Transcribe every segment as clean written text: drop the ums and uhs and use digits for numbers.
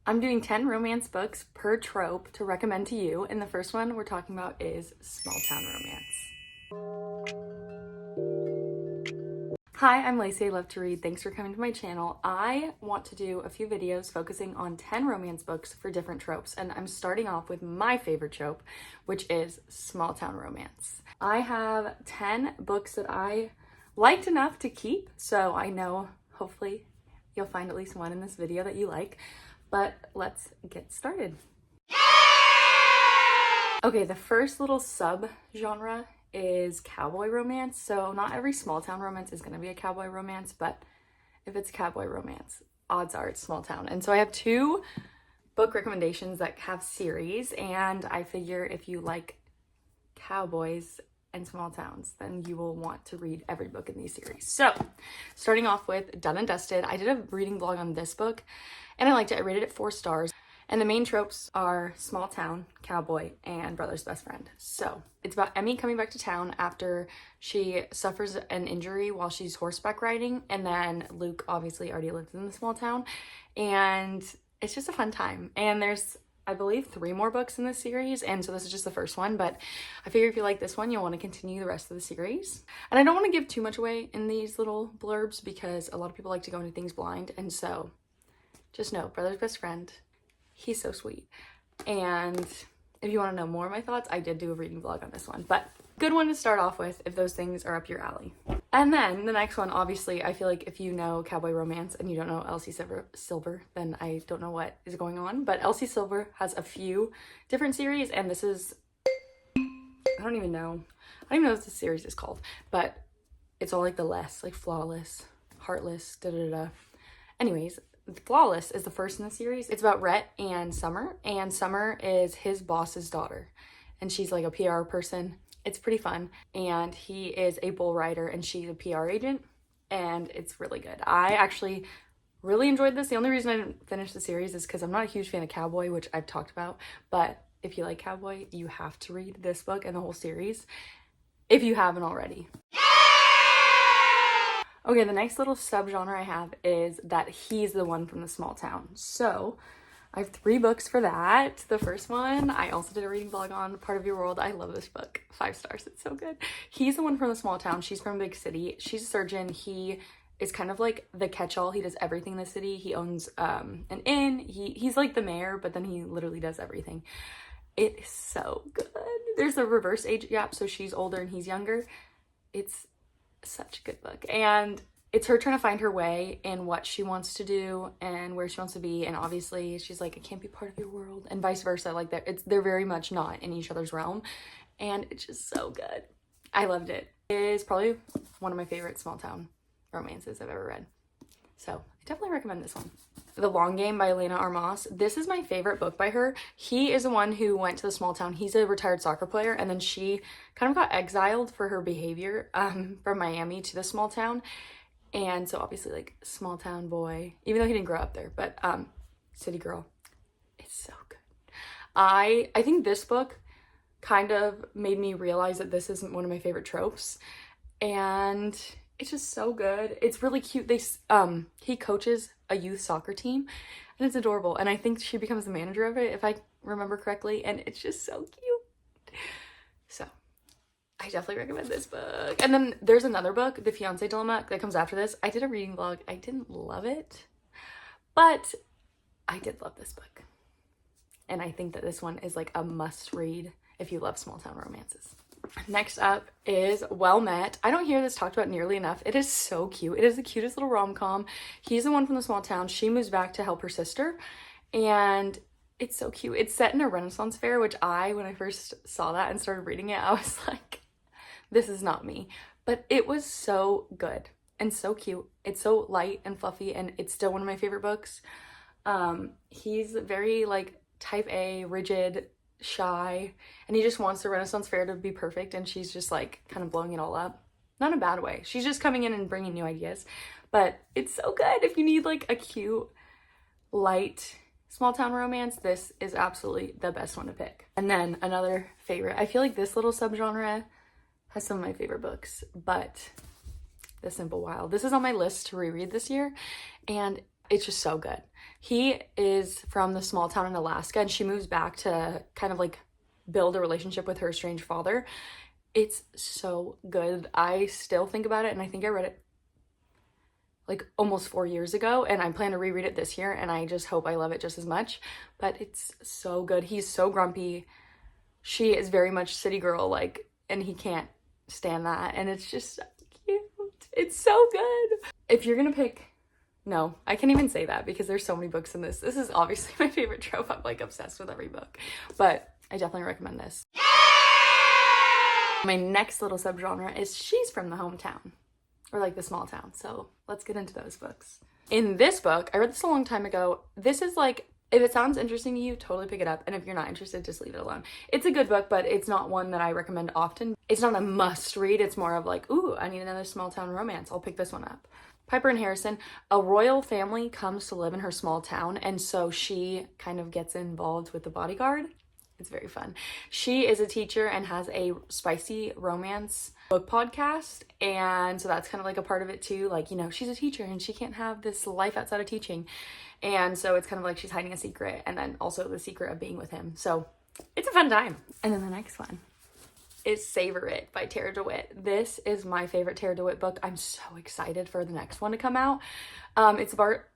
I'm doing 10 romance books per trope to recommend to you, and the first one we're talking about is small town romance. Hi, I'm Lacey, I love to read. Thanks for coming to my channel. I want to do a few videos focusing on 10 romance books for different tropes, and I'm starting off with my favorite trope, which is small town romance. I have 10 books that I liked enough to keep, so I know hopefully you'll find at least one in this video that you like. But let's get started. Okay, the first little sub-genre is cowboy romance. So not every small town romance is gonna be a cowboy romance, but if it's cowboy romance, odds are it's small town. And so I have two book recommendations that have series, and I figure if you like cowboys and small towns, then you will want to read every book in these series. So starting off with Done and Dusted, I did a reading vlog on this book and I liked it. I rated it 4 stars. And the main tropes are small town, cowboy, and brother's best friend. So it's about Emmy coming back to town after she suffers an injury while she's horseback riding. And then Luke obviously already lives in the small town. And it's just a fun time. And there's, I believe, 3 more books in this series, and so this is just the first one, but I figure if you like this one, you'll want to continue the rest of the series. And I don't want to give too much away in these little blurbs because a lot of people like to go into things blind, and so just know, brother's best friend, he's so sweet. And if you want to know more of my thoughts, I did do a reading vlog on this one, but good one to start off with if those things are up your alley. And then the next one, obviously, I feel like if you know cowboy romance and you don't know Elsie Silver, then I don't know what is going on. But Elsie Silver has a few different series, and this is, I don't even know what the series is called, but it's all like the less, like Flawless, Heartless, da-da-da-da. Anyways, Flawless is the first in the series. It's about Rhett and Summer is his boss's daughter, and she's like a PR person. It's pretty fun, and he is a bull rider and she's a PR agent, and it's really good. I actually really enjoyed this. The only reason I didn't finish the series is because I'm not a huge fan of cowboy, which I've talked about, but if you like cowboy, you have to read this book and the whole series if you haven't already. Okay, the next little subgenre I have is that he's the one from the small town. So I have 3 books for that. The first one, I also did a reading vlog on, Part of Your World. I love this book. 5 stars, it's so good. He's the one from the small town. She's from a big city. She's a surgeon. He is kind of like the catch-all. He does everything in the city. He owns an inn. He's like the mayor, but then he literally does everything. It is so good. There's a reverse age gap, so she's older and he's younger. It's such a good book, and it's her trying to find her way in what she wants to do and where she wants to be, and obviously she's like, I can't be part of your world, and vice versa. Like they're very much not in each other's realm, and it's just so good. I loved it. It is probably one of my favorite small town romances I've ever read, so I definitely recommend this one. The Long Game by Elena Armas. This is my favorite book by her. He is the one who went to the small town. He's a retired soccer player, and then she kind of got exiled for her behavior from Miami to the small town. And so obviously like small town boy, even though he didn't grow up there, but city girl. It's so good. I think this book kind of made me realize that this isn't one of my favorite tropes, and it's just so good. It's really cute. He coaches a youth soccer team, and it's adorable, and I think she becomes the manager of it if I remember correctly, and it's just so cute. So I definitely recommend this book. And then there's another book, The Fiancé Dilemma, that comes after this. I did a reading vlog. I didn't love it, but I did love this book, and I think that this one is like a must read if you love small town romances. Next up is Well Met. I don't hear this talked about nearly enough. It is so cute. It is the cutest little rom-com. He's the one from the small town. She moves back to help her sister, and it's so cute. It's set in a Renaissance fair, which when I first saw that and started reading it, I was like, this is not me. But it was so good and so cute. It's so light and fluffy, and it's still one of my favorite books. He's very like type A, rigid, shy, and he just wants the Renaissance fair to be perfect, and she's just like kind of blowing it all up. Not in a bad way. She's just coming in and bringing new ideas, but it's so good. If you need like a cute, light, small town romance, this is absolutely the best one to pick. And then another favorite. I feel like this little subgenre has some of my favorite books, but The Simple Wild. This is on my list to reread this year, and It's just so good. He is from the small town in Alaska, and she moves back to kind of like build a relationship with her estranged father. It's so good. I still think about it, and I think I read it like almost 4 years ago, and I plan to reread it this year, and I just hope I love it just as much. But it's so good. He's so grumpy. She is very much city girl, like, and he can't stand that, and it's just so cute. It's so good. If you're gonna pick, no, I can't even say that because there's so many books in this. This is obviously my favorite trope. I'm like obsessed with every book, but I definitely recommend this. My next little subgenre is she's from the hometown, or like the small town. So let's get into those books. In this book, I read this a long time ago. This is like, if it sounds interesting to you, totally pick it up. And if you're not interested, just leave it alone. It's a good book, but it's not one that I recommend often. It's not a must read. It's more of like, ooh, I need another small town romance. I'll pick this one up. Piper and Harrison, a royal family comes to live in her small town, and so she kind of gets involved with the bodyguard. It's very fun. She is a teacher and has a spicy romance book podcast, and so that's kind of like a part of it too. Like, you know, she's a teacher and she can't have this life outside of teaching, and so it's kind of like she's hiding a secret, and then also the secret of being with him. So it's a fun time. And then the next one is Savor It by Tara DeWitt. This is my favorite Tara DeWitt book. I'm so excited for the next one to come out. It's a part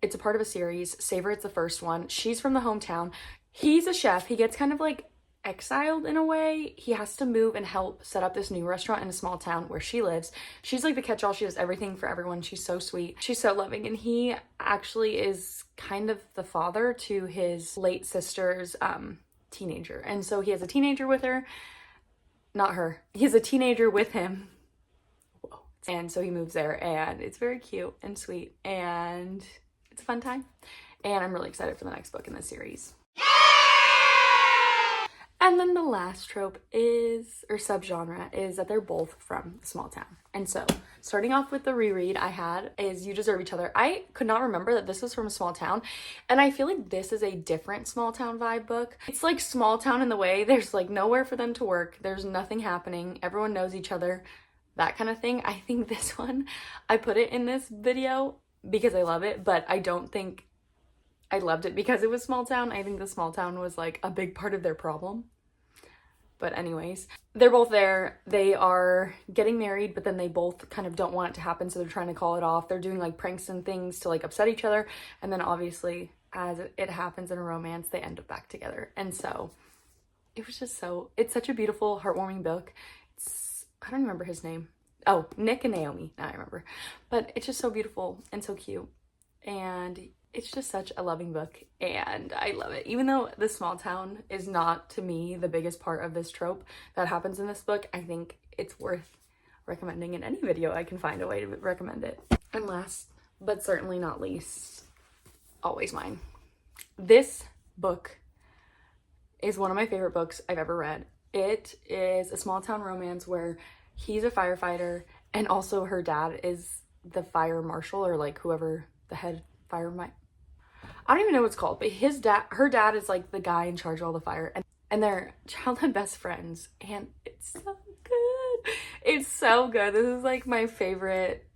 of a series. Savor It's the first one. She's from the hometown. He's a chef. He gets kind of like exiled in a way. He has to move and help set up this new restaurant in a small town where she lives. She's like the catch-all. She does everything for everyone. She's so sweet. She's so loving. And he actually is kind of the father to his late sister's teenager. And so he has a teenager with her. Not her. He has a teenager with him. Whoa. And so he moves there, and it's very cute and sweet, and it's a fun time. And I'm really excited for the next book in this series. And then the last trope is, or subgenre, is that they're both from a small town. And so, starting off with the reread I had is You Deserve Each Other. I could not remember that this was from a small town, and I feel like this is a different small town vibe book. It's like small town in the way there's like nowhere for them to work, there's nothing happening, everyone knows each other, that kind of thing. I think this one, I put it in this video because I love it, but I don't think I loved it because it was small town. I think the small town was like a big part of their problem. But anyways, they're both there. They are getting married, but then they both kind of don't want it to happen, so they're trying to call it off. They're doing like pranks and things to like upset each other. And then obviously, as it happens in a romance, they end up back together. And so it was just it's such a beautiful, heartwarming book. I don't remember his name. Oh, Nick and Naomi. Now I remember. But it's just so beautiful and so cute. And it's just such a loving book, and I love it. Even though the small town is not, to me, the biggest part of this trope that happens in this book, I think it's worth recommending in any video I can find a way to recommend it. And last, but certainly not least, always mine. This book is one of my favorite books I've ever read. It is a small town romance where he's a firefighter, and also her dad is the fire marshal, or like whoever the head fire might. I don't even know what it's called, but her dad is like the guy in charge of all the fire, and they're childhood best friends, and it's so good. It's so good. This is like my favorite.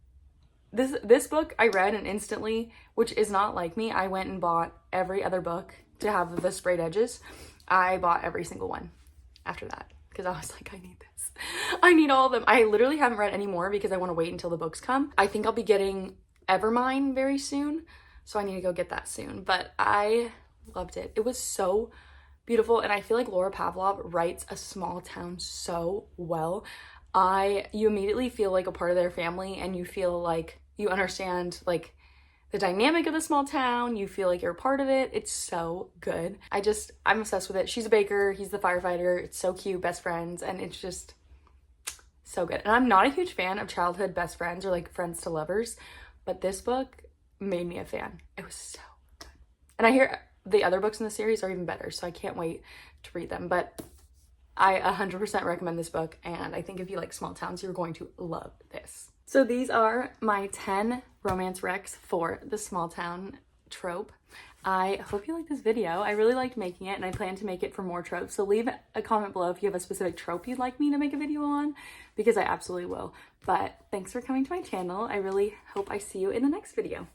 This book I read and instantly, which is not like me, I went and bought every other book to have the sprayed edges. I bought every single one after that because I was like, I need this. I need all of them. I literally haven't read any more because I want to wait until the books come. I think I'll be getting Evermine very soon, so I need to go get that soon. But I loved it. It was so beautiful, and I feel like Laura Pavlov writes a small town so well. You immediately feel like a part of their family, and you feel like you understand like the dynamic of the small town. You feel like you're a part of it. It's so good. I'm obsessed with it. She's a baker, he's the firefighter. It's so cute, best friends, and it's just so good. And I'm not a huge fan of childhood best friends or like friends to lovers, but this book made me a fan. It was so good. And I hear the other books in the series are even better, so I can't wait to read them. But I 100% recommend this book, and I think if you like small towns, you're going to love this. So these are my 10 romance recs for the small town trope. I hope you like this video. I really liked making it, and I plan to make it for more tropes. So leave a comment below if you have a specific trope you'd like me to make a video on, because I absolutely will. But thanks for coming to my channel. I really hope I see you in the next video.